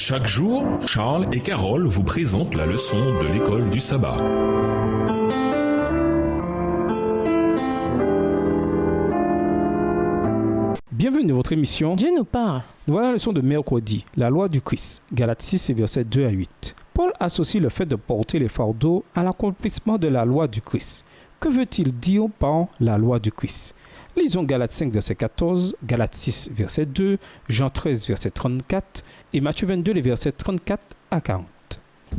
Chaque jour, Charles et Carole vous présentent la leçon de l'école du sabbat. Bienvenue dans votre émission Dieu nous parle. Voilà la leçon de mercredi, la loi du Christ, Galates 6 et versets 2 à 8. Paul associe le fait de porter les fardeaux à l'accomplissement de la loi du Christ. Que veut-il dire par la loi du Christ? Lisons Galates 5, verset 14, Galates 6, verset 2, Jean 13, verset 34 et Matthieu 22, les versets 34 à 40.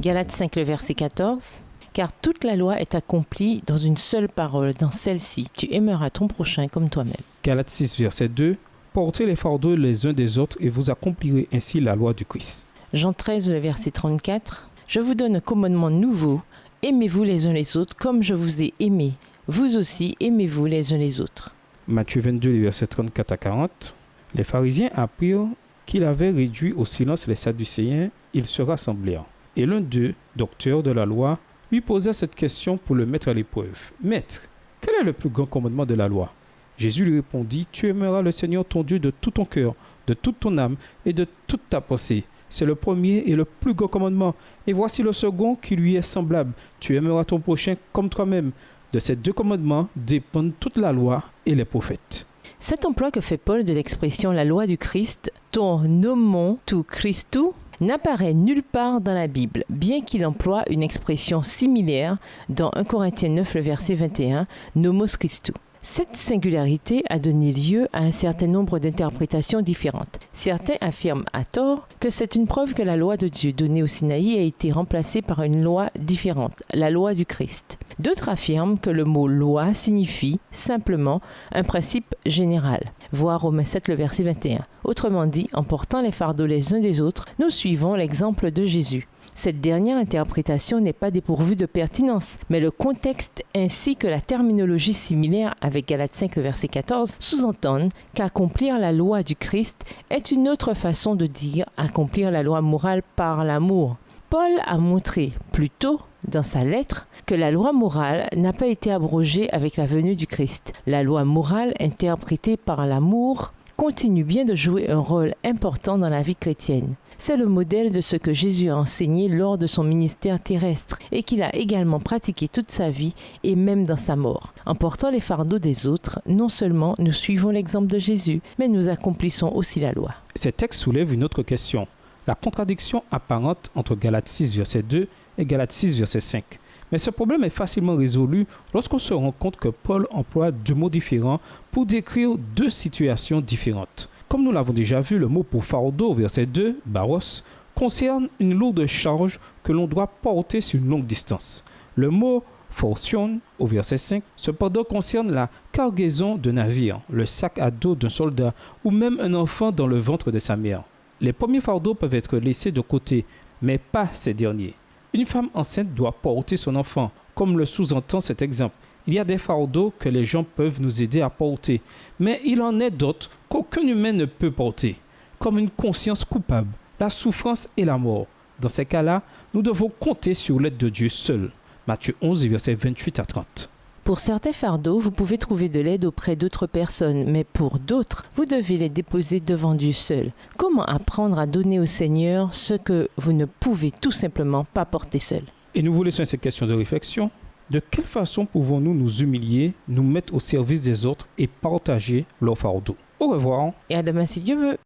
Galates 5, le verset 14. Car toute la loi est accomplie dans une seule parole, dans celle-ci. Tu aimeras ton prochain comme toi-même. Galates 6, verset 2. Portez les fardeaux les uns des autres et vous accomplirez ainsi la loi du Christ. Jean 13, le verset 34. Je vous donne un commandement nouveau. Aimez-vous les uns les autres comme je vous ai aimé. Vous aussi, aimez-vous les uns les autres. Matthieu 22, les versets 34 à 40. Les pharisiens apprirent qu'il avait réduit au silence les Sadducéens. Ils se rassemblèrent. Et l'un d'eux, docteur de la loi, lui posa cette question pour le mettre à l'épreuve. « Maître, quel est le plus grand commandement de la loi ?» Jésus lui répondit, « Tu aimeras le Seigneur ton Dieu de tout ton cœur, de toute ton âme et de toute ta pensée. C'est le premier et le plus grand commandement. Et voici le second qui lui est semblable. Tu aimeras ton prochain comme toi-même. » De ces deux commandements dépendent toute la loi et les prophètes. Cet emploi que fait Paul de l'expression « la loi du Christ », ton nomon tu Christou, n'apparaît nulle part dans la Bible, bien qu'il emploie une expression similaire dans 1 Corinthiens 9, le verset 21, nomos Christou. Cette singularité a donné lieu à un certain nombre d'interprétations différentes. Certains affirment à tort que c'est une preuve que la loi de Dieu donnée au Sinaï a été remplacée par une loi différente, la loi du Christ. D'autres affirment que le mot « loi » signifie simplement un principe général. Voir Romains 7, le verset 21. Autrement dit, en portant les fardeaux les uns des autres, nous suivons l'exemple de Jésus. Cette dernière interprétation n'est pas dépourvue de pertinence, mais le contexte ainsi que la terminologie similaire avec Galates 5, le verset 14, sous-entendent qu'accomplir la loi du Christ est une autre façon de dire accomplir la loi morale par l'amour. Paul a montré plus tôt dans sa lettre que la loi morale n'a pas été abrogée avec la venue du Christ. La loi morale interprétée par l'amour continue bien de jouer un rôle important dans la vie chrétienne. C'est le modèle de ce que Jésus a enseigné lors de son ministère terrestre et qu'il a également pratiqué toute sa vie et même dans sa mort. En portant les fardeaux des autres, non seulement nous suivons l'exemple de Jésus, mais nous accomplissons aussi la loi. Ces textes soulèvent une autre question, la contradiction apparente entre Galates 6, verset 2 et Galates 6, verset 5. Mais ce problème est facilement résolu lorsqu'on se rend compte que Paul emploie deux mots différents pour décrire deux situations différentes. Comme nous l'avons déjà vu, le mot pour fardeau, verset 2, baros, concerne une lourde charge que l'on doit porter sur une longue distance. Le mot fortion, au verset 5, cependant concerne la cargaison de navire, le sac à dos d'un soldat ou même un enfant dans le ventre de sa mère. Les premiers fardeaux peuvent être laissés de côté, mais pas ces derniers. Une femme enceinte doit porter son enfant, comme le sous-entend cet exemple. Il y a des fardeaux que les gens peuvent nous aider à porter, mais il en est d'autres qu'aucun humain ne peut porter, comme une conscience coupable, la souffrance et la mort. Dans ces cas-là, nous devons compter sur l'aide de Dieu seul. Matthieu 11, versets 28 à 30. Pour certains fardeaux, vous pouvez trouver de l'aide auprès d'autres personnes, mais pour d'autres, vous devez les déposer devant Dieu seul. Comment apprendre à donner au Seigneur ce que vous ne pouvez tout simplement pas porter seul? Et nous vous laissons cette question de réflexion. De quelle façon pouvons-nous nous humilier, nous mettre au service des autres et partager leurs fardeaux? Au revoir. Et à demain si Dieu veut.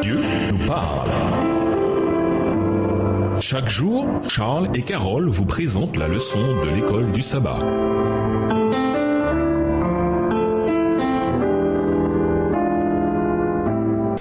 Dieu nous parle. Chaque jour, Charles et Carole vous présentent la leçon de l'école du sabbat.